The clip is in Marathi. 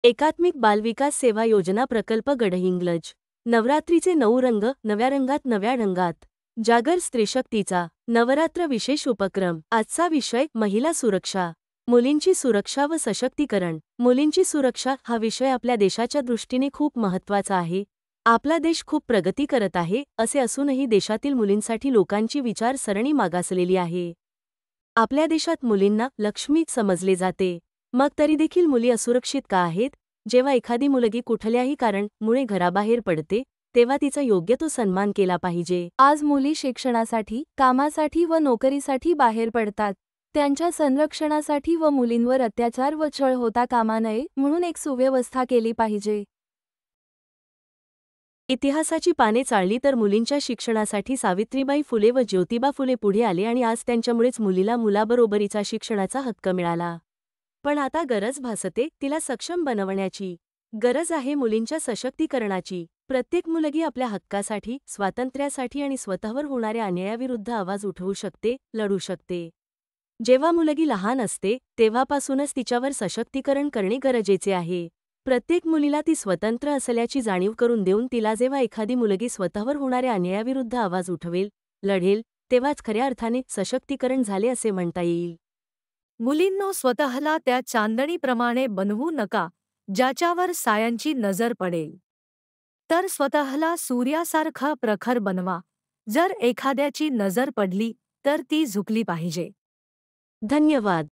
एकात्मिक बालविकास सेवा योजना प्रकल्प गडहिंग्लज. नवरात्रीचे 9 रंग, नव्या रंगात नव्या ढंगात. जागर स्त्रीशक्तीचा नवरात्र विशेष उपक्रम. आजचा विषय महिला सुरक्षा. मुलींची सुरक्षा व सशक्तीकरण. मुलींची सुरक्षा हा विषय आपल्या देशाच्या दृष्टीने खूप महत्त्वाचा आहे. आपला देश खूप प्रगती करत आहे, असे असूनही देशातील मुलींसाठी लोकांची विचारसरणी मागासलेली आहे. आपल्या देशात मुलींना लक्ष्मी समजले जाते. मग तरी देखील मुली असुरक्षित का आहेत? जेव्हा एखादी मुलगी कुठल्याही कारणामुळे घराबाहेर पडते, तेव्हा तिचा योग्य तो सन्मान केला पाहिजे. आज मुली शिक्षणासाठी, कामासाठी व नोकरीसाठी बाहेर पडतात. त्यांच्या संरक्षणासाठी व मुलींवर अत्याचार व छळ होता कामा नये म्हणून एक सुव्यवस्था केली पाहिजे. इतिहासाची पाने चाळली तर मुलींच्या शिक्षणासाठी सावित्रीबाई फुले व ज्योतिबा फुले पुढे आले आणि आज त्यांच्यामुळेच मुलीला मुलाबरोबरीचा शिक्षणाचा हक्क मिळाला. पण आता गरज भासते तिला सक्षम बनवण्याची. गरज आहे मुलींच्या सशक्तीकरणाची. प्रत्येक मुलगी आपल्या हक्कासाठी, स्वातंत्र्यासाठी आणि स्वतःवर होणाऱ्या अन्यायाविरुद्ध आवाज उठवू शकते, लढू शकते. जेव्हा मुलगी लहान असते तेव्हापासूनच तिच्यावर सशक्तीकरण करणे गरजेचे आहे. प्रत्येक मुलीला ती स्वतंत्र असल्याची जाणीव करून देऊन तिला जेव्हा एखादी मुलगी स्वतःवर होणाऱ्या अन्यायाविरुद्ध आवाज उठवेल, लढेल, तेव्हाच खऱ्या अर्थाने सशक्तीकरण झाले असे म्हणता येईल. मुलींनो, स्वतःला त्या चांदणीप्रमाणे बनवू नका ज्याच्यावर सायांची नजर पडेल. तर स्वतःला सूर्यासारखा प्रखर बनवा. जर एखाद्याची नजर पडली तर ती झुकली पाहिजे. धन्यवाद.